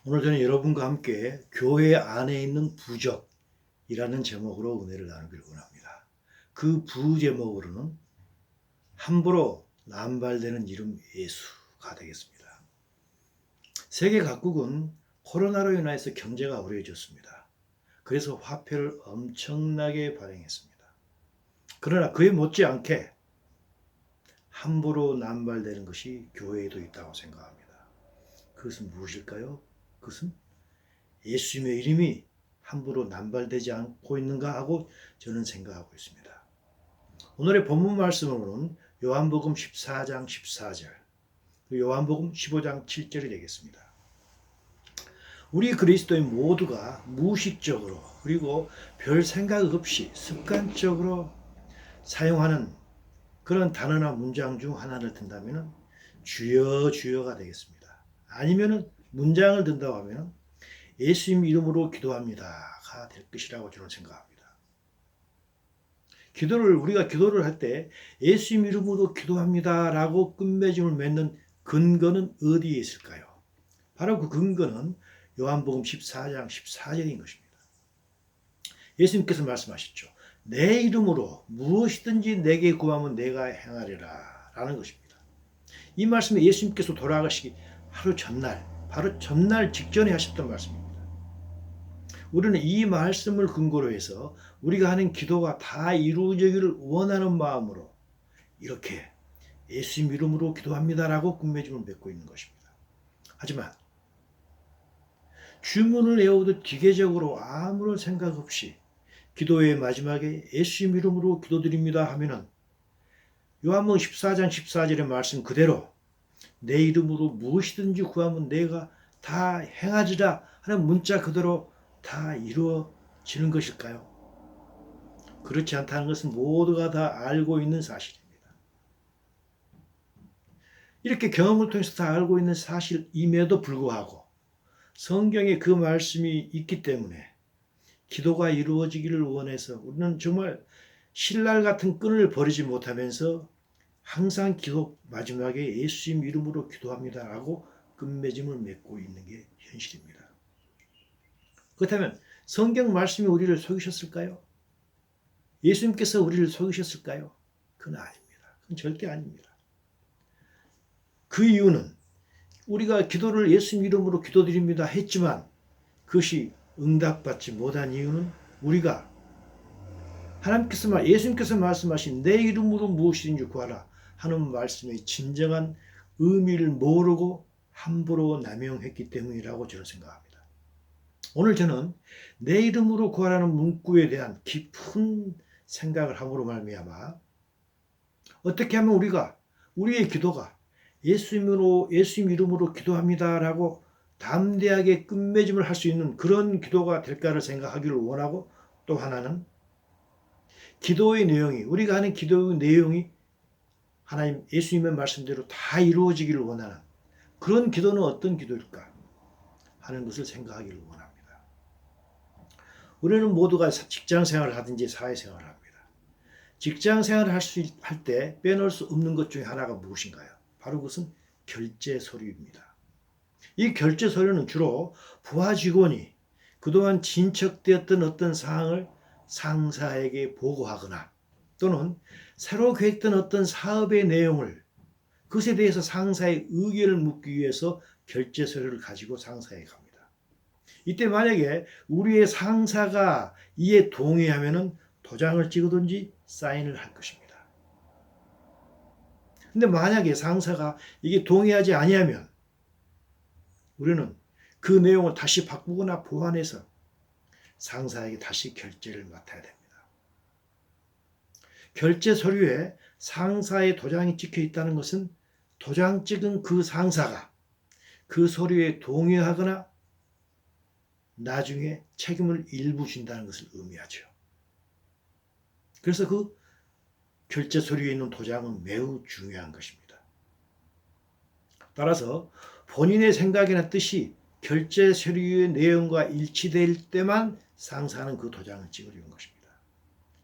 오늘 저는 여러분과 함께 교회 안에 있는 부적이라는 제목으로 은혜를 나누기를 원합니다. 그 부제목으로는 함부로 남발되는 이름 예수가 되겠습니다. 세계 각국은 코로나로 인해서 경제가 어려워졌습니다. 그래서 화폐를 엄청나게 발행했습니다. 그러나 그에 못지않게 함부로 남발되는 것이 교회에도 있다고 생각합니다. 그것은 무엇일까요? 그것은 예수님의 이름이 함부로 남발되지 않고 있는가 하고 저는 생각하고 있습니다. 오늘의 본문 말씀으로는 요한복음 14장 14절, 요한복음 15장 7절이 되겠습니다. 우리 그리스도인 모두가 무의식적으로 그리고 별 생각 없이 습관적으로 사용하는 그런 단어나 문장 중 하나를 든다면 주여 주여가 되겠습니다. 아니면 문장을 든다고 하면 예수님 이름으로 기도합니다가 될 것이라고 저는 생각합니다. 우리가 기도를 할 때 예수님 이름으로 기도합니다라고 끝맺음을 맺는 근거는 어디에 있을까요? 바로 그 근거는 요한복음 14장 14절인 것입니다. 예수님께서 말씀하셨죠. 내 이름으로 무엇이든지 내게 구하면 내가 행하리라 라는 것입니다. 이 말씀은 예수님께서 돌아가시기 바로 전날 직전에 하셨던 말씀입니다. 우리는 이 말씀을 근거로 해서 우리가 하는 기도가 다 이루어지기를 원하는 마음으로 이렇게 예수님 이름으로 기도합니다라고 끝맺음을 맺고 있는 것입니다. 하지만 주문을 외우듯 기계적으로 아무런 생각 없이 기도의 마지막에 예수님 이름으로 기도드립니다 하면은 요한복음 14장 14절의 말씀 그대로 내 이름으로 무엇이든지 구하면 내가 다 행하리라 하는 문자 그대로 다 이루어지는 것일까요? 그렇지 않다는 것은 모두가 다 알고 있는 사실입니다. 이렇게 경험을 통해서 다 알고 있는 사실임에도 불구하고 성경에 그 말씀이 있기 때문에 기도가 이루어지기를 원해서 우리는 정말 신랄 같은 끈을 버리지 못하면서 항상 기도 마지막에 예수님 이름으로 기도합니다라고 끝맺음을 맺고 있는 게 현실입니다. 그렇다면 성경 말씀이 우리를 속이셨을까요? 예수님께서 우리를 속이셨을까요? 그건 아닙니다. 그건 절대 아닙니다. 그 이유는 우리가 기도를 예수님 이름으로 기도드립니다 했지만 그것이 응답받지 못한 이유는 우리가 예수님께서 말씀하신 내 이름으로 무엇이든지 구하라 하는 말씀의 진정한 의미를 모르고 함부로 남용했기 때문이라고 저는 생각합니다. 오늘 저는 내 이름으로 구하라는 문구에 대한 깊은 생각을 함으로 말미암아 어떻게 하면 우리의 기도가 예수님 이름으로 기도합니다라고 담대하게 끝맺음을 할 수 있는 그런 기도가 될까를 생각하기를 원하고, 또 하나는 우리가 하는 기도의 내용이 하나님 예수님의 말씀대로 다 이루어지기를 원하는 그런 기도는 어떤 기도일까 하는 것을 생각하기를 원합니다. 우리는 모두가 직장 생활을 하든지 사회 생활을 합니다. 직장 생활을 할 때 빼놓을 수 없는 것 중에 하나가 무엇인가요? 바로 그것은 결제 서류입니다. 이 결제 서류는 주로 부하 직원이 그동안 진척되었던 어떤 사항을 상사에게 보고하거나 또는 새로 계획된 어떤 사업의 내용을 그것에 대해서 상사의 의견을 묻기 위해서 결제 서류를 가지고 상사에게 갑니다. 이때 만약에 우리의 상사가 이에 동의하면은 도장을 찍으든지 사인을 할 것입니다. 근데 만약에 상사가 이게 동의하지 아니하면 우리는 그 내용을 다시 바꾸거나 보완해서 상사에게 다시 결제를 맡아야 됩니다. 결제 서류에 상사의 도장이 찍혀 있다는 것은 도장 찍은 그 상사가 그 서류에 동의하거나 나중에 책임을 일부 진다는 것을 의미하죠. 그래서 그 결제 서류에 있는 도장은 매우 중요한 것입니다. 따라서 본인의 생각이나 뜻이 결제 서류의 내용과 일치될 때만 상사는 그 도장을 찍으려는 것입니다.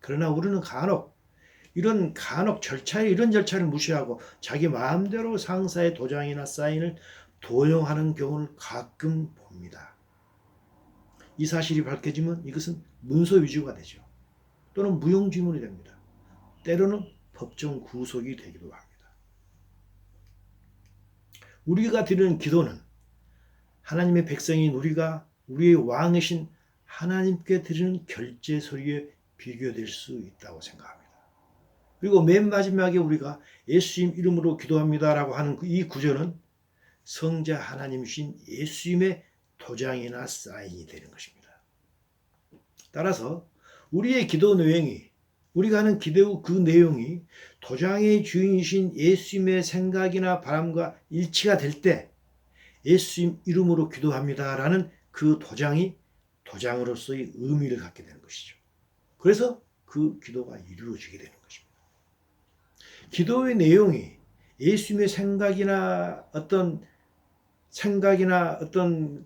그러나 우리는 이런 절차를 무시하고 자기 마음대로 상사의 도장이나 사인을 도용하는 경우를 가끔 봅니다. 이 사실이 밝혀지면 이것은 문서 위조가 되죠. 또는 무용지물이 됩니다. 때로는 법정 구속이 되기도 합니다. 우리가 드리는 기도는 하나님의 백성인 우리가 우리의 왕이신 하나님께 드리는 결제 소리에 비교될 수 있다고 생각합니다. 그리고 맨 마지막에 우리가 예수님 이름으로 기도합니다라고 하는 이 구절은 성자 하나님이신 예수님의 도장이나 사인이 되는 것입니다. 따라서 우리의 기도 내용이, 우리가 하는 기도 그 내용이 도장의 주인이신 예수님의 생각이나 바람과 일치가 될 때 예수님 이름으로 기도합니다라는 그 도장이 도장으로서의 의미를 갖게 되는 것이죠. 그래서 그 기도가 이루어지게 되는 것입니다. 기도의 내용이 예수님의 생각이나 어떤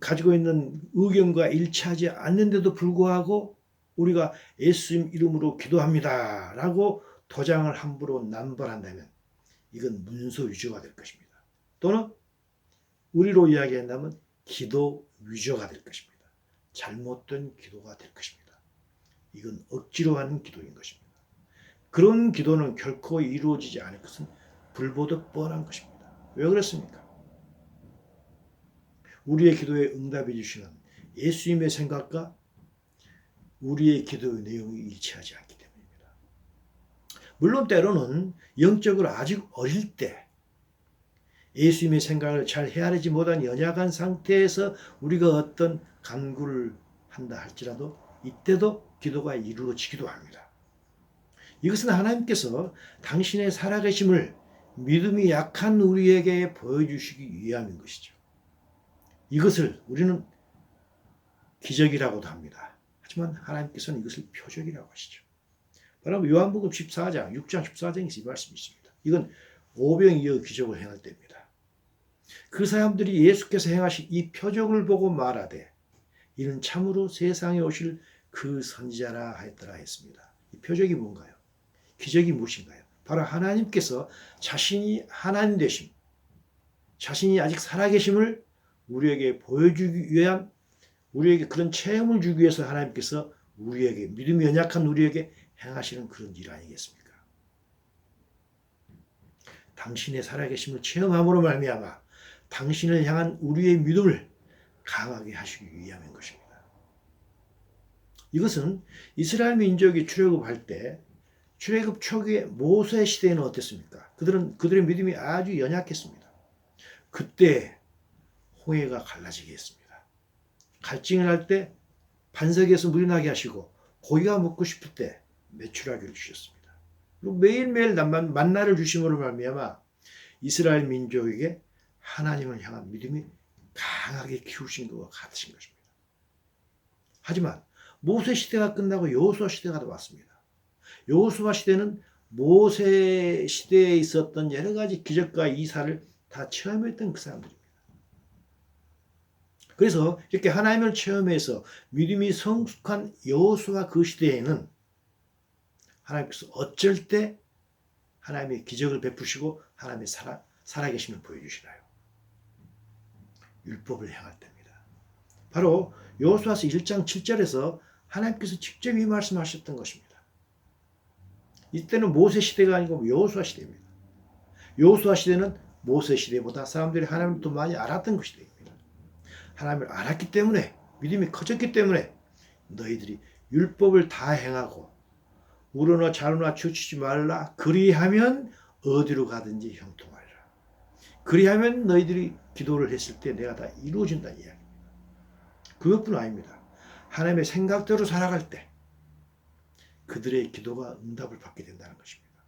가지고 있는 의견과 일치하지 않는데도 불구하고 우리가 예수님 이름으로 기도합니다 라고 도장을 함부로 남발한다면 이건 문서 위조가 될 것입니다. 또는 우리로 이야기한다면 기도 위조가 될 것입니다. 잘못된 기도가 될 것입니다. 이건 억지로 하는 기도인 것입니다. 그런 기도는 결코 이루어지지 않을 것은 불보듯 뻔한 것입니다. 왜 그렇습니까? 우리의 기도에 응답해 주시는 예수님의 생각과 우리의 기도의 내용이 일치하지 않기 때문입니다. 물론 때로는 영적으로 아직 어릴 때 예수님의 생각을 잘 헤아리지 못한 연약한 상태에서 우리가 어떤 간구를 한다 할지라도 이때도 기도가 이루어지기도 합니다. 이것은 하나님께서 당신의 살아계심을 믿음이 약한 우리에게 보여주시기 위함인 것이죠. 이것을 우리는 기적이라고도 합니다. 하지만 하나님께서는 이것을 표적이라고 하시죠. 바로 요한복음 14장, 6장 14장에서 이 말씀이 있습니다. 이건 오병이어 기적을 행할 때입니다. 그 사람들이 예수께서 행하신 이 표적을 보고 말하되 이는 참으로 세상에 오실 그 선지자라 하였더라 했습니다. 이 표적이 뭔가요? 기적이 무엇인가요? 바로 하나님께서 자신이 하나님 되심, 자신이 아직 살아계심을 우리에게 보여주기 위한, 우리에게 그런 체험을 주기 위해서 하나님께서 우리에게, 믿음이 연약한 우리에게 행하시는 그런 일 아니겠습니까? 당신의 살아계심을 체험함으로 말미암아 당신을 향한 우리의 믿음을 강하게 하시기 위함인 것입니다. 이것은 이스라엘 민족이 출애굽할 때 출애굽 초기에 모세 시대에는 어땠습니까? 그들의 믿음이 아주 연약했습니다. 그때 홍해가 갈라지게 했습니다. 갈증을 할 때 반석에서 물이 나게 하시고 고기가 먹고 싶을 때 메추라기를 주셨습니다. 그리고 매일매일 만나를 주심으로 말미암아 이스라엘 민족에게 하나님을 향한 믿음이 강하게 키우신 것과 같으신 것입니다. 하지만 모세 시대가 끝나고 여호수아 시대가 왔습니다. 여호수아 시대는 모세 시대에 있었던 여러 가지 기적과 이사를 다 체험했던 그 사람들입니다. 그래서 이렇게 하나님을 체험해서 믿음이 성숙한 여호수아 그 시대에는 하나님께서 어쩔 때 하나님의 기적을 베푸시고 하나님의 살아계심을 보여주시나요? 율법을 행할 때입니다. 바로 여호수아서 1장 7절에서 하나님께서 직접 이 말씀하셨던 것입니다. 이때는 모세 시대가 아니고 여호수아 시대입니다. 여호수아 시대는 모세 시대보다 사람들이 하나님을 더 많이 알았던 그 시대입니다. 하나님을 알았기 때문에, 믿음이 커졌기 때문에 너희들이 율법을 다 행하고 우러나 좌로나 치우치지 말라. 그리하면 어디로 가든지 형통하리라. 그리하면 너희들이 기도를 했을 때 내가 다 이루어진다는 이야기입니다. 그것뿐 아닙니다. 하나님의 생각대로 살아갈 때 그들의 기도가 응답을 받게 된다는 것입니다.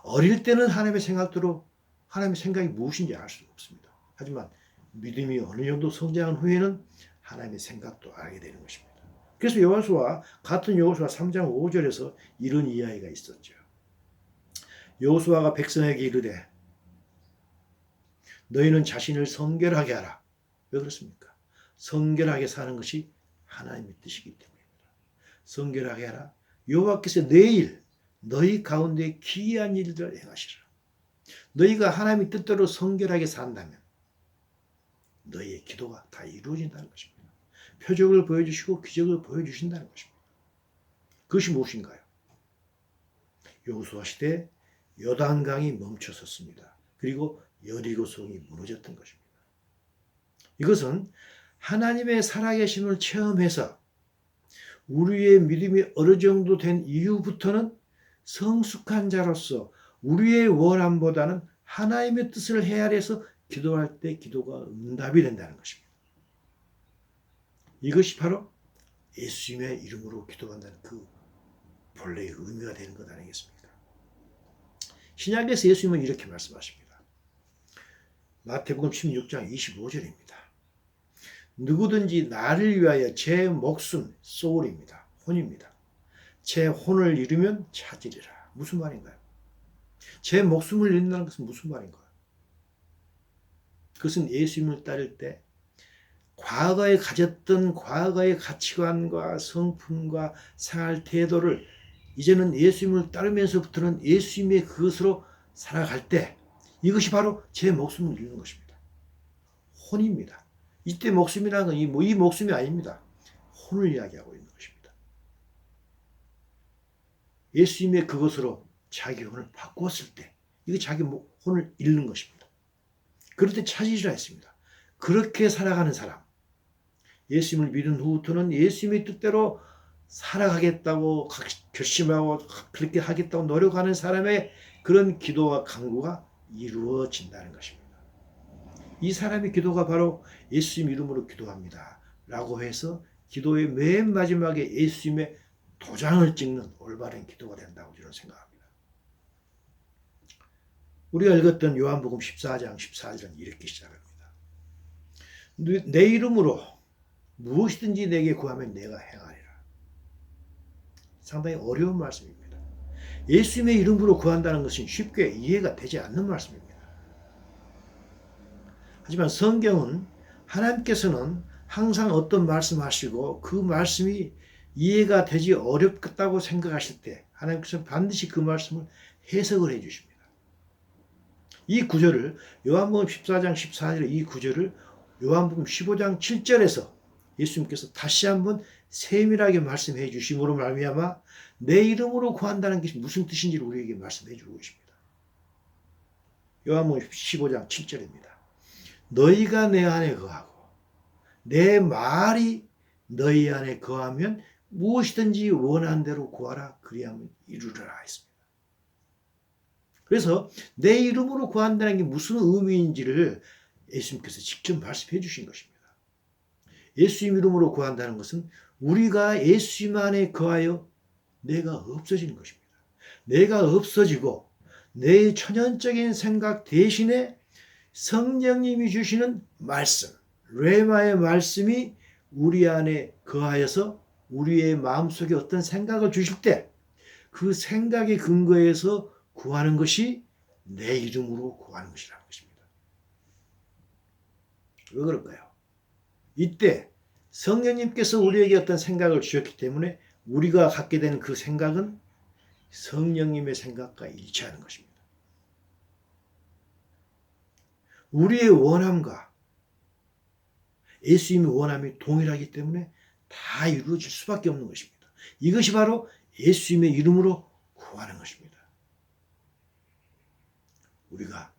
어릴 때는 하나님의 생각대로, 하나님의 생각이 무엇인지 알 수가 없습니다. 하지만 믿음이 어느 정도 성장한 후에는 하나님의 생각도 알게 되는 것입니다. 그래서 같은 여호수아 3장 5절에서 이런 이야기가 있었죠. 여호수아가 백성에게 이르되 너희는 자신을 성결하게 하라. 왜 그렇습니까? 성결하게 사는 것이 하나님의 뜻이기 때문입니다. 성결하게 하라. 여호와께서 내일 너희 가운데 기이한 일들을 행하시라. 너희가 하나님의 뜻대로 성결하게 산다면 너희의 기도가 다 이루어진다는 것입니다. 표적을 보여주시고 기적을 보여주신다는 것입니다. 그것이 무엇인가요? 여호수아 시대 요단강이 멈춰섰습니다. 그리고 여리고 성이 무너졌던 것입니다. 이것은 하나님의 살아계심을 체험해서 우리의 믿음이 어느 정도 된 이후부터는 성숙한 자로서 우리의 원함보다는 하나님의 뜻을 헤아려서 기도할 때 기도가 응답이 된다는 것입니다. 이것이 바로 예수님의 이름으로 기도한다는 그 본래의 의미가 되는 것 아니겠습니까? 신약에서 예수님은 이렇게 말씀하십니다. 마태복음 16장 25절입니다. 누구든지 나를 위하여 제 목숨, 소울입니다. 혼입니다. 제 혼을 잃으면 찾으리라. 무슨 말인가요? 제 목숨을 잃는다는 것은 무슨 말인가요? 그것은 예수님을 따를 때 과거에 가졌던 과거의 가치관과 성품과 생활 태도를 이제는 예수님을 따르면서부터는 예수님의 그것으로 살아갈 때 이것이 바로 제 목숨을 잃는 것입니다. 혼입니다. 이때 목숨이라는 건 이 목숨이 아닙니다. 혼을 이야기하고 있는 것입니다. 예수님의 그것으로 자기 혼을 바꾸었을 때 이거 자기 혼을 잃는 것입니다. 그럴 때 찾으시라 했습니다. 그렇게 살아가는 사람, 예수님을 믿은 후부터는 예수님의 뜻대로 살아가겠다고 결심하고 그렇게 하겠다고 노력하는 사람의 그런 기도와 간구가 이루어진다는 것입니다. 이 사람의 기도가 바로 예수님 이름으로 기도합니다 라고 해서 기도의 맨 마지막에 예수님의 도장을 찍는 올바른 기도가 된다고 저는 생각합니다. 우리가 읽었던 요한복음 14장 14절은 이렇게 시작합니다. 내 이름으로 무엇이든지 내게 구하면 내가 행하리라. 상당히 어려운 말씀입니다. 예수님의 이름으로 구한다는 것은 쉽게 이해가 되지 않는 말씀입니다. 하지만 성경은 하나님께서는 항상 어떤 말씀하시고 그 말씀이 이해가 되지 어렵다고 생각하실 때 하나님께서는 반드시 그 말씀을 해석을 해 주십니다. 이 구절을 요한복음 14장 14절의 이 구절을 요한복음 15장 7절에서 예수님께서 다시 한번 세밀하게 말씀해 주심으로 말미암아 내 이름으로 구한다는 것이 무슨 뜻인지를 우리에게 말씀해 주고 계십니다. 요한복음 15장 7절입니다. 너희가 내 안에 거하고 내 말이 너희 안에 거하면 무엇이든지 원하는 대로 구하라 그리하면 이루리라 했습니다. 그래서 내 이름으로 구한다는 게 무슨 의미인지를 예수님께서 직접 말씀해 주신 것입니다. 예수님 이름으로 구한다는 것은 우리가 예수님 안에 거하여 내가 없어지는 것입니다. 내가 없어지고 내 천연적인 생각 대신에 성령님이 주시는 말씀, 레마의 말씀이 우리 안에 거하여서 우리의 마음속에 어떤 생각을 주실 때 그 생각의 근거에서 구하는 것이 내 이름으로 구하는 것이라는 것입니다. 왜 그럴까요? 이때 성령님께서 우리에게 어떤 생각을 주셨기 때문에 우리가 갖게 되는 그 생각은 성령님의 생각과 일치하는 것입니다. 우리의 원함과 예수님의 원함이 동일하기 때문에 다 이루어질 수밖에 없는 것입니다. 이것이 바로 예수님의 이름으로 구하는 것입니다. 우리가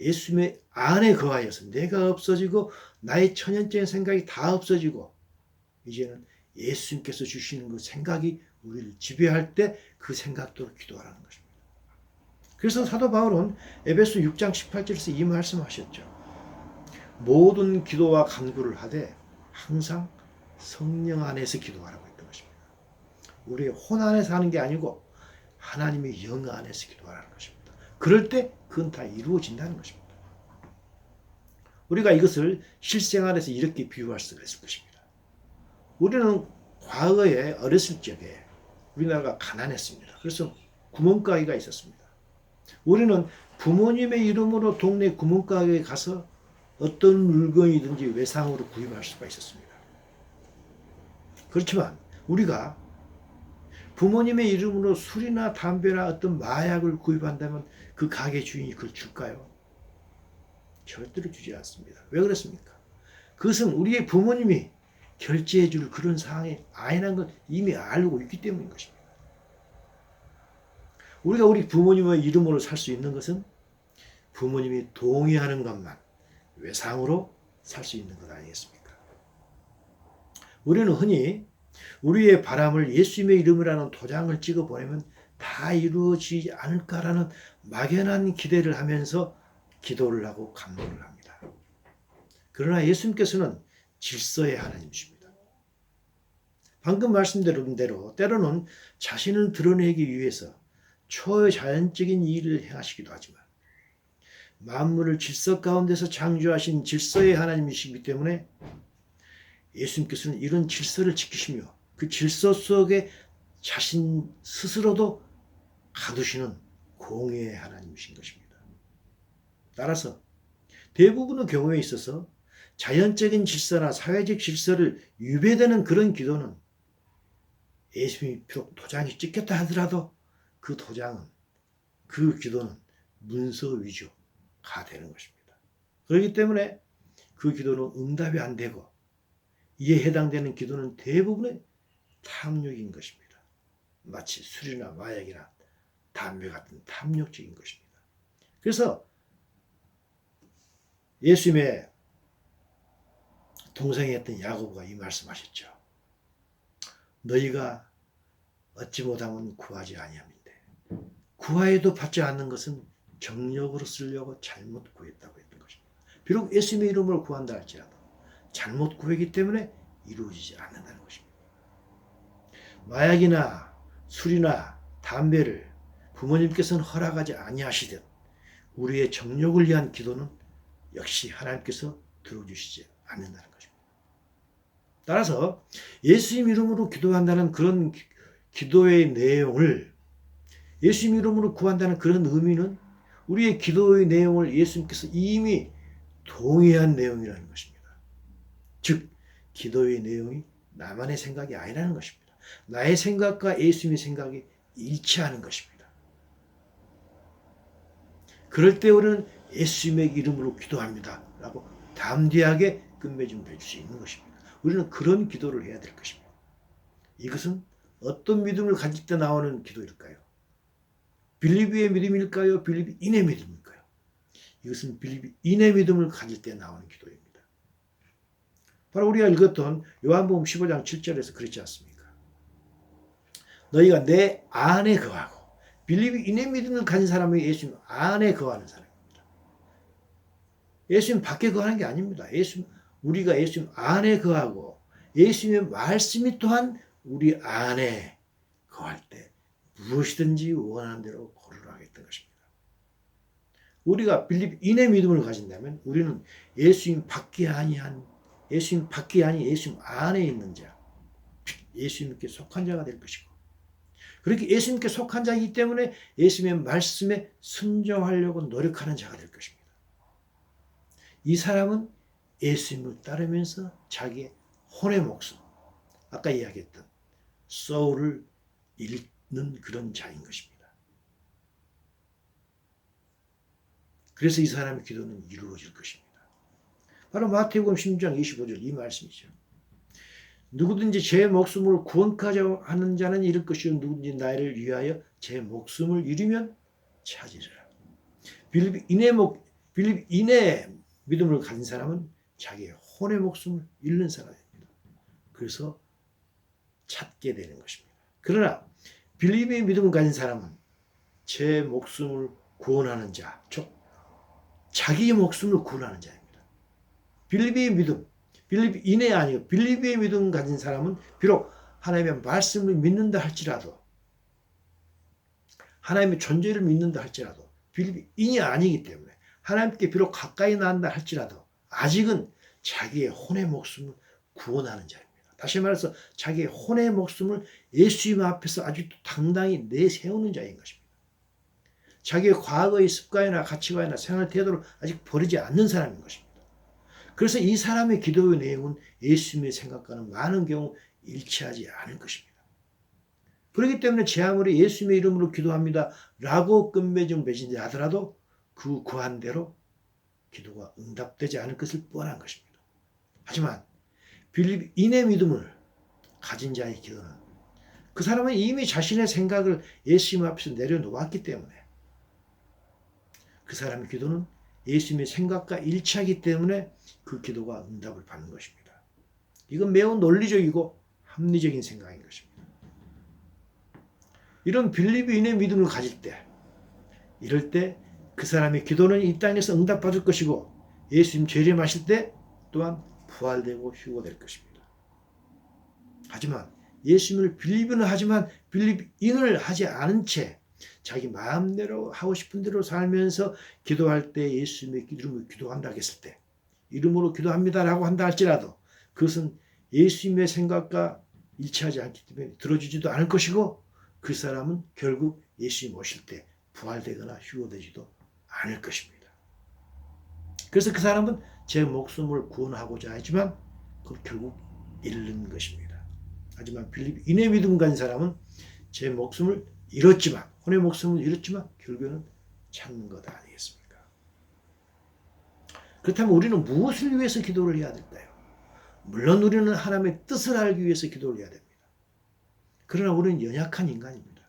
예수님의 안에 거하여서 내가 없어지고 나의 천연적인 생각이 다 없어지고 이제는 예수님께서 주시는 그 생각이 우리를 지배할 때 그 생각대로 기도하라는 것입니다. 그래서 사도 바울은 에베소 6장 18절에서 이 말씀하셨죠. 모든 기도와 간구를 하되 항상 성령 안에서 기도하라고 했던 것입니다. 우리의 혼 안에서 하는 게 아니고 하나님의 영 안에서 기도하라는 것입니다. 그럴 때 그건 다 이루어진다는 것입니다. 우리가 이것을 실생활에서 이렇게 비유할 수가 있을 것입니다. 우리는 과거에 어렸을 적에 우리나라가 가난했습니다. 그래서 구멍가게가 있었습니다. 우리는 부모님의 이름으로 동네 구멍가게에 가서 어떤 물건이든지 외상으로 구입할 수가 있었습니다. 그렇지만 우리가 부모님의 이름으로 술이나 담배나 어떤 마약을 구입한다면 그 가게 주인이 그걸 줄까요? 절대로 주지 않습니다. 왜 그렇습니까? 그것은 우리의 부모님이 결제해 줄 그런 상황이 아니라는 걸 이미 알고 있기 때문인 것입니다. 우리가 우리 부모님의 이름으로 살 수 있는 것은 부모님이 동의하는 것만 외상으로 살 수 있는 것 아니겠습니까? 우리는 흔히 우리의 바람을 예수님의 이름이라는 도장을 찍어 보내면 다 이루어지지 않을까라는 막연한 기대를 하면서 기도를 하고 간구를 합니다. 그러나 예수님께서는 질서의 하나님이십니다. 방금 말씀드린 대로 때로는 자신을 드러내기 위해서 초자연적인 일을 행하시기도 하지만 만물을 질서 가운데서 창조하신 질서의 하나님이시기 때문에 예수님께서는 이런 질서를 지키시며 그 질서 속에 자신 스스로도 가두시는 공의의 하나님이신 것입니다. 따라서 대부분의 경우에 있어서 자연적인 질서나 사회적 질서를 위배되는 그런 기도는 예수님이 비록 도장이 찍혔다 하더라도 그 도장은, 그 기도는 문서 위조가 되는 것입니다. 그렇기 때문에 그 기도는 응답이 안 되고 이에 해당되는 기도는 대부분의 탐욕인 것입니다. 마치 술이나 마약이나 담배 같은 탐욕적인 것입니다. 그래서 예수님의 동생이었던 야고보가 이 말씀하셨죠. 너희가 얻지 못하면 구하지 아니함인데 구하여도 받지 않는 것은 정력으로 쓰려고 잘못 구했다고 했던 것입니다. 비록 예수님의 이름으로 구한다 할지라도 잘못 구했기 때문에 이루어지지 않는다는 것입니다. 마약이나 술이나 담배를 부모님께서는 허락하지 아니하시듯 우리의 정욕을 위한 기도는 역시 하나님께서 들어주시지 않는다는 것입니다. 따라서 예수님 이름으로 기도한다는 그런 기도의 내용을, 예수님 이름으로 구한다는 그런 의미는 우리의 기도의 내용을 예수님께서 이미 동의한 내용이라는 것입니다. 즉 기도의 내용이 나만의 생각이 아니라는 것입니다. 나의 생각과 예수님의 생각이 일치하는 것입니다. 그럴 때 우리는 예수님의 이름으로 기도합니다 라고 담대하게 끝맺음 맺을 수 있는 것입니다. 우리는 그런 기도를 해야 될 것입니다. 이것은 어떤 믿음을 가질 때 나오는 기도일까요? 빌리비의 믿음일까요? 빌리비 인의 믿음일까요? 이것은 빌리비 인의 믿음을 가질 때 나오는 기도입니다. 바로 우리가 읽었던 요한복음 15장 7절에서 그렇지 않습니까? 너희가 내 안에 거하고, 빌리비 인의 믿음을 가진 사람이 예수님 안에 거하는 사람입니다. 예수님 밖에 거하는 게 아닙니다. 우리가 예수님 안에 거하고 예수님의 말씀이 또한 우리 안에 거할 때 무엇이든지 원하는 대로 고르라 하겠던 것입니다. 우리가 빌립 인의 믿음을 가진다면 우리는 예수님 밖에 아니 예수님 안에 있는 자, 예수님께 속한 자가 될 것이고, 그렇게 예수님께 속한 자이기 때문에 예수님의 말씀에 순종하려고 노력하는 자가 될 것입니다. 이 사람은 예수님을 따르면서 자기의 혼의 목숨, 아까 이야기했던 soul을 잃는 그런 자인 것입니다. 그래서 이 사람의 기도는 이루어질 것입니다. 바로 마태복음 16장 25절 이 말씀이죠. 누구든지 제 목숨을 구원까지 하는 자는 잃을 것이요 누구든지 나를 위하여 제 목숨을 잃으면 찾으리라. 빌립 인의 믿음을 가진 사람은 자기의 혼의 목숨을 잃는 사람입니다. 그래서 찾게 되는 것입니다. 그러나 빌립의 믿음을 가진 사람은 제 목숨을 구원하는 자, 즉 자기의 목숨을 구원하는 자입니다. 빌립의 믿음, 빌립 인의 아니고 빌립의 믿음 가진 사람은 비록 하나님의 말씀을 믿는다 할지라도, 하나님의 존재를 믿는다 할지라도 빌립 인이 아니기 때문에 하나님께 비록 가까이 나간다 할지라도 아직은 자기의 혼의 목숨을 구원하는 자입니다. 다시 말해서 자기의 혼의 목숨을 예수님 앞에서 아직도 당당히 내세우는 자인 것입니다. 자기의 과거의 습관이나 가치관이나 생활 태도를 아직 버리지 않는 사람인 것입니다. 그래서 이 사람의 기도의 내용은 예수님의 생각과는 많은 경우 일치하지 않을 것입니다. 그렇기 때문에 제 아무리 예수님의 이름으로 기도합니다 라고 끝맺음 맺은지 하더라도 그 구한 대로 기도가 응답되지 않을 것을 뻔한 것입니다. 하지만 빌립인의 믿음을 가진 자의 기도는 그 사람은 이미 자신의 생각을 예수님 앞에서 내려놓았기 때문에 그 사람의 기도는 예수님의 생각과 일치하기 때문에 그 기도가 응답을 받는 것입니다. 이건 매우 논리적이고 합리적인 생각인 것입니다. 이런 빌립인의 믿음을 가질 때, 이럴 때 그 사람의 기도는 이 땅에서 응답받을 것이고 예수님 재림하실 때 또한 부활되고 휴거될 것입니다. 하지만 예수님을 빌립인을 하지만 빌립인을 하지 않은 채 자기 마음대로 하고 싶은 대로 살면서 기도할 때 예수님의 이름으로 기도한다 했을 때 이름으로 기도합니다라고 한다 할지라도 그것은 예수님의 생각과 일치하지 않기 때문에 들어주지도 않을 것이고 그 사람은 결국 예수님 오실 때 부활되거나 휴거되지도 않을 것입니다. 그래서 그 사람은 제 목숨을 구원하고자 하지만 그걸 결국 잃는 것입니다. 하지만 빌립인의 믿음 가진 사람은 제 목숨을 잃었지만 혼의 목숨을 잃었지만 결국에는 찾는 것 아니겠습니까? 그렇다면 우리는 무엇을 위해서 기도를 해야 될까요? 물론 우리는 하나님의 뜻을 알기 위해서 기도를 해야 됩니다. 그러나 우리는 연약한 인간입니다.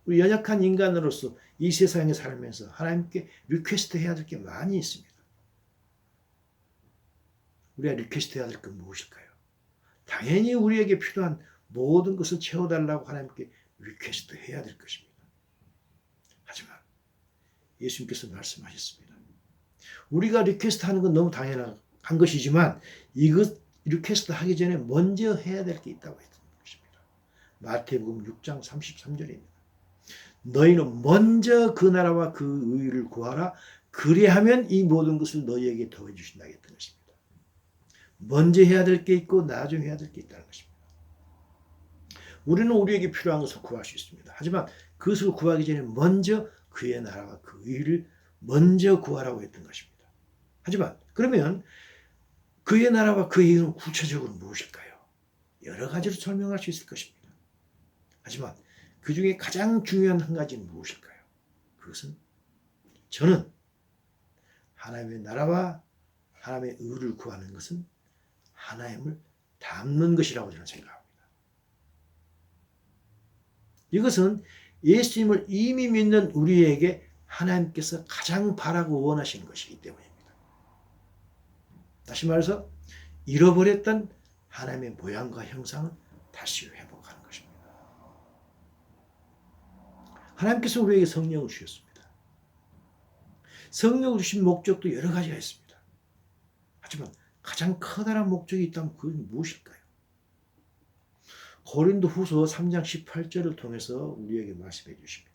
우리 연약한 인간으로서 이 세상에 살면서 하나님께 리퀘스트 해야 될 게 많이 있습니다. 우리가 리퀘스트 해야 될 건 무엇일까요? 당연히 우리에게 필요한 모든 것을 채워달라고 하나님께 리퀘스트 해야 될 것입니다. 하지만 예수님께서 말씀하셨습니다. 우리가 리퀘스트 하는 건 너무 당연한 것이지만 이것 리퀘스트 하기 전에 먼저 해야 될 게 있다고 했던 것입니다. 마태복음 6장 33절입니다. 너희는 먼저 그 나라와 그 의를 구하라. 그리하면 이 모든 것을 너희에게 더해 주신다 했던 것입니다. 먼저 해야 될 게 있고 나중에 해야 될 게 있다는 것입니다. 우리는 우리에게 필요한 것을 구할 수 있습니다. 하지만 그것을 구하기 전에 먼저 그의 나라와 그 의를 먼저 구하라고 했던 것입니다. 하지만 그러면 그의 나라와 그의 의는 구체적으로 무엇일까요? 여러 가지로 설명할 수 있을 것입니다. 하지만 그 중에 가장 중요한 한 가지는 무엇일까요? 그것은 저는 하나님의 나라와 하나님의 의를 구하는 것은 하나님을 닮는 것이라고 저는 생각합니다. 이것은 예수님을 이미 믿는 우리에게 하나님께서 가장 바라고 원하시는 것이기 때문입니다. 다시 말해서 잃어버렸던 하나님의 모양과 형상을 다시 회복하는 것입니다. 하나님께서 우리에게 성령을 주셨습니다. 성령을 주신 목적도 여러 가지가 있습니다. 하지만 가장 커다란 목적이 있다면 그건 무엇일까요? 고린도후서 3장 18절을 통해서 우리에게 말씀해 주십니다.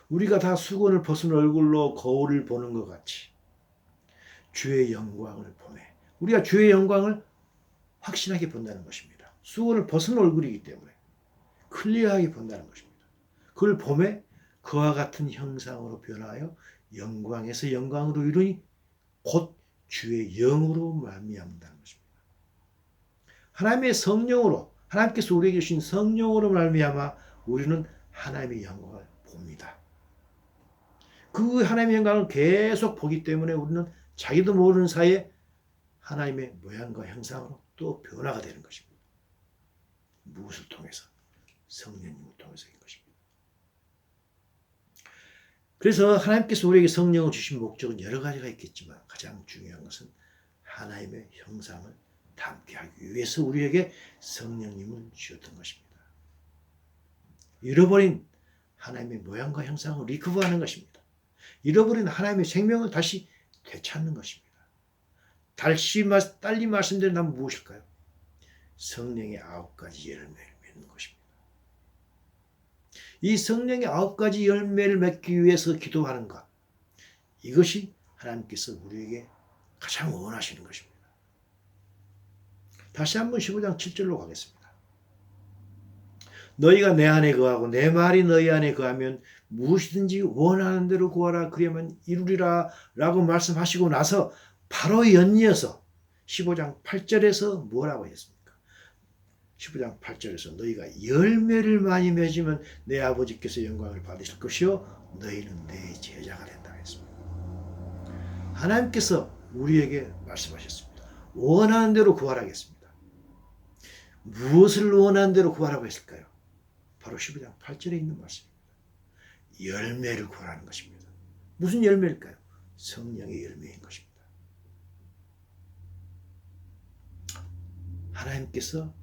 우리가 다 수건을 벗은 얼굴로 거울을 보는 것 같이 주의 영광을 보매. 우리가 주의 영광을 확실하게 본다는 것입니다. 수건을 벗은 얼굴이기 때문에 클리어하게 본다는 것입니다. 그걸 보매 그와 같은 형상으로 변하여 영광에서 영광으로 이르니 곧 주의 영으로 말미암는다는 것입니다. 하나님의 성령으로 하나님께서 우리에게 주신 성령으로 말미암아 우리는 하나님의 영광을 봅니다. 그 하나님의 영광을 계속 보기 때문에 우리는 자기도 모르는 사이에 하나님의 모양과 형상으로 또 변화가 되는 것입니다. 무엇을 통해서? 성령님을 통해서인 것입니다. 그래서 하나님께서 우리에게 성령을 주신 목적은 여러 가지가 있겠지만 가장 중요한 것은 하나님의 형상을 닮게 하기 위해서 우리에게 성령님을 주셨던 것입니다. 잃어버린 하나님의 모양과 형상을 리커버하는 것입니다. 잃어버린 하나님의 생명을 다시 되찾는 것입니다. 딸리 말씀드린다면 무엇일까요? 성령의 9가지 열매를 맺는 것입니다. 이 성령의 9가지 열매를 맺기 위해서 기도하는 것, 이것이 하나님께서 우리에게 가장 원하시는 것입니다. 다시 한번 15장 7절로 가겠습니다. 너희가 내 안에 거하고 내 말이 너희 안에 거하면 무엇이든지 원하는 대로 구하라 그러면 이루리라 라고 말씀하시고 나서 바로 연이어서 15장 8절에서 뭐라고 했습니까? 15장 8절에서 너희가 열매를 많이 맺으면 내 아버지께서 영광을 받으실 것이요 너희는 내 제자가 된다 했습니다. 하나님께서 우리에게 말씀하셨습니다. 원하는 대로 구하라겠습니다. 무엇을 원하는 대로 구하라고 했을까요? 바로 15장 8절에 있는 말씀입니다. 열매를 구하라는 것입니다. 무슨 열매일까요? 성령의 열매인 것입니다. 하나님께서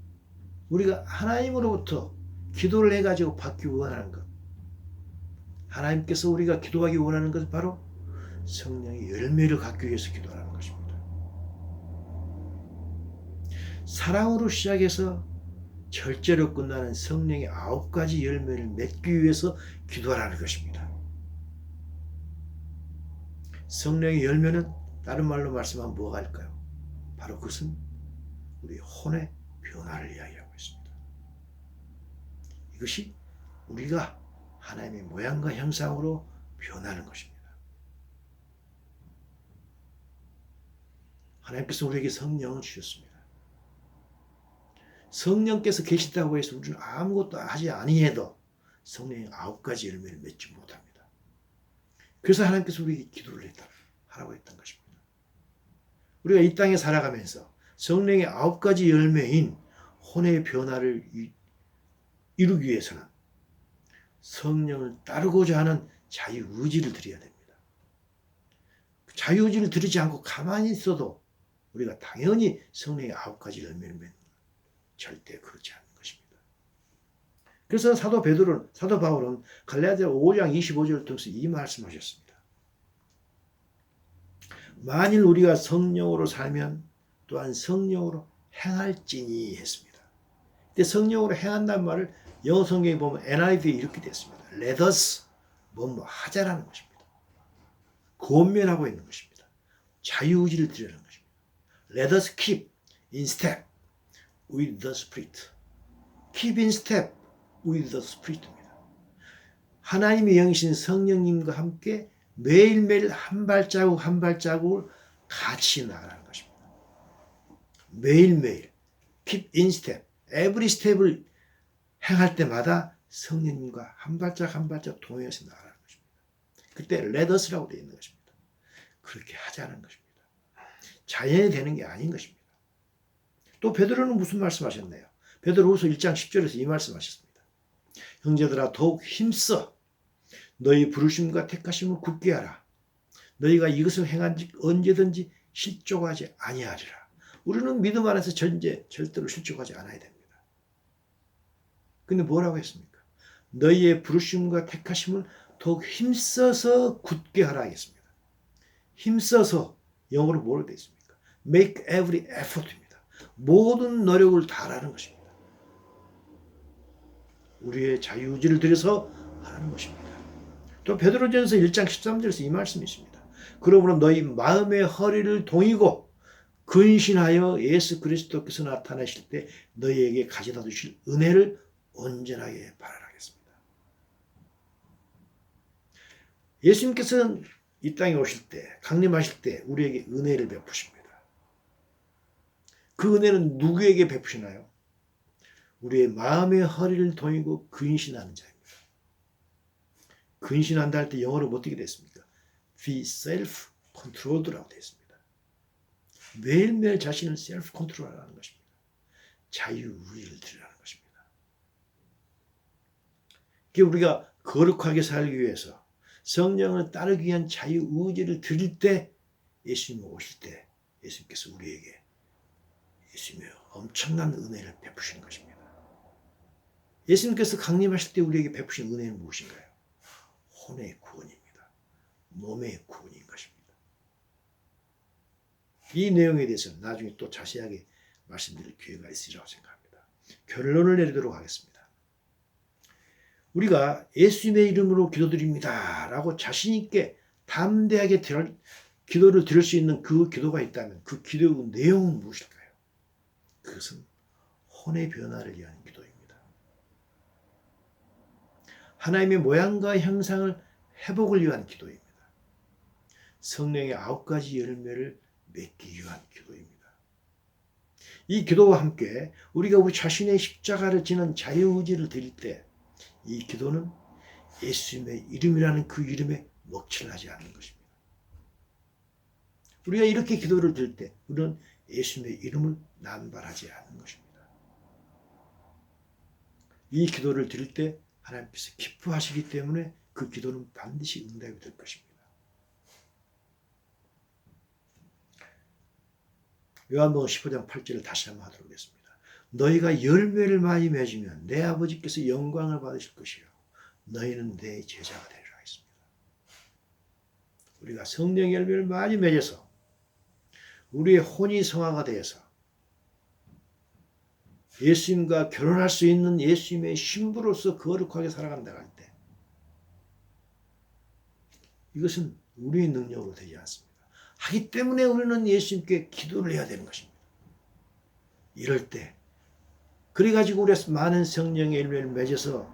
우리가 하나님으로부터 기도를 해가지고 받기 원하는 것, 하나님께서 우리가 기도하기 원하는 것은 바로 성령의 열매를 갖기 위해서 기도하는 것입니다. 사랑으로 시작해서 절제로 끝나는 성령의 9가지 열매를 맺기 위해서 기도하라는 것입니다. 성령의 열매는 다른 말로 말씀하면 뭐가 할까요? 바로 그것은 우리 혼의 변화를 이야기하고 있습니다. 이것이 우리가 하나님의 모양과 형상으로 변하는 것입니다. 하나님께서 우리에게 성령을 주셨습니다. 성령께서 계시다고 해서 우리는 아무것도 하지 아니해도 성령의 9가지 열매를 맺지 못합니다. 그래서 하나님께서 우리에게 기도를 하라고 했던 것입니다. 우리가 이 땅에 살아가면서 성령의 9가지 열매인 혼의 변화를 이루기 위해서는 성령을 따르고자 하는 자유의지를 드려야 됩니다. 자유의지를 드리지 않고 가만히 있어도 우리가 당연히 성령의 9가지 열매를 맺는 것 절대 그렇지 않은 것입니다. 그래서 사도 바울은 갈라디아 5장 25절을 통해서 이 말씀하셨습니다. 만일 우리가 성령으로 살면 또한 성령으로 행할지니 했습니다. 근데 성령으로 행한다는 말을 영어 성경에 보면 NIV에 이렇게 됐습니다. Let us 뭐뭐 하자라는 것입니다. 권면하고 있는 것입니다. 자유의지를 드리는 것입니다. Let us keep in step with the Spirit. Keep in step with the Spirit입니다. 하나님의 영이신 성령님과 함께 매일매일 한 발자국 한 발자국을 같이 나가라는 것입니다. 매일매일 keep in step, every step을 행할 때마다 성령님과 한 발자국 한 발자국 동행해서 나가라는 것입니다. 그때 let us라고 되어 있는 것입니다. 그렇게 하자는 것입니다. 자연이 되는 게 아닌 것입니다. 또 베드로는 무슨 말씀하셨나요? 베드로후서 1장 10절에서 이 말씀하셨습니다. 형제들아 더욱 힘써 너희 부르심과 택하심을 굳게 하라. 너희가 이것을 행한즉 언제든지 실족하지 아니하리라. 우리는 믿음 안에서 절대로 실족하지 않아야 됩니다. 근데 뭐라고 했습니까? 너희의 부르심과 택하심을 더욱 힘써서 굳게 하라 하겠습니다. 힘써서 영어로 뭐로 되어 있습니까? Make every effort입니다. 모든 노력을 다하라는 것입니다. 우리의 자유의지를 들여서 하라는 것입니다. 또 베드로전서 1장 13절에서 이 말씀이 있습니다. 그러므로 너희 마음의 허리를 동이고 근신하여 예수 그리스도께서 나타나실 때 너희에게 가져다 주실 은혜를 온전하게 바라겠습니다. 예수님께서는 이 땅에 오실 때, 강림하실 때 우리에게 은혜를 베푸십니다. 그 은혜는 누구에게 베푸시나요? 우리의 마음의 허리를 동이고 근신하는 자입니다. 근신한다 할 때 영어로 어떻게 됐습니까? Be self-controlled라고 되어 있습니다. 매일매일 자신을 self-control하라는 것입니다. 자유의지를 드리라는 것입니다. 우리가 거룩하게 살기 위해서 성령을 따르기 위한 자유의지를 드릴 때 예수님 오실 때 예수님께서 우리에게 예수님의 엄청난 은혜를 베푸시는 것입니다. 예수님께서 강림하실 때 우리에게 베푸신 은혜는 무엇인가요? 혼의 구원입니다. 몸의 구원인 것입니다. 이 내용에 대해서는 나중에 또 자세하게 말씀드릴 기회가 있으리라고 생각합니다. 결론을 내리도록 하겠습니다. 우리가 예수님의 이름으로 기도드립니다 라고 자신있게 담대하게 기도를 드릴 수 있는 그 기도가 있다면 그 기도의 내용은 무엇일까요? 그것은 혼의 변화를 위한 기도입니다. 하나님의 모양과 형상을 회복을 위한 기도입니다. 성령의 9가지 열매를 맺기 위한 기도입니다. 이 기도와 함께 우리가 우리 자신의 십자가를 지는 자유의지를 드릴 때 이 기도는 예수님의 이름이라는 그 이름에 먹칠하지 않는 것입니다. 우리가 이렇게 기도를 드릴 때 우리는 예수님의 이름을 남발하지 않는 것입니다. 이 기도를 드릴 때 하나님께서 기뻐하시기 때문에 그 기도는 반드시 응답이 될 것입니다. 요한복음 15장 8절을 다시 한번 하도록 하겠습니다. 너희가 열매를 많이 맺으면 내 아버지께서 영광을 받으실 것이요 너희는 내 제자가 되리라 했습니다. 우리가 성령 열매를 많이 맺어서 우리의 혼이 성화가 되어서 예수님과 결혼할 수 있는 예수님의 신부로서 거룩하게 살아간다 할 때 이것은 우리의 능력으로 되지 않습니다. 하기 때문에 우리는 예수님께 기도를 해야 되는 것입니다. 이럴 때 그래가지고 우리가 많은 성령의 열매를 맺어서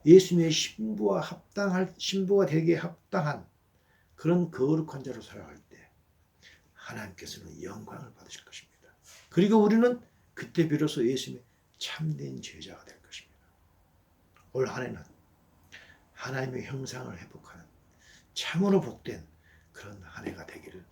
예수님의 신부가 되기에 합당한 그런 거룩한 자로 살아갈 때 하나님께서는 영광을 받으실 것입니다. 그리고 우리는 그때 비로소 예수님의 참된 제자가 될 것입니다. 올 한 해는 하나님의 형상을 회복하는 참으로 복된 그런 한 해가 되기를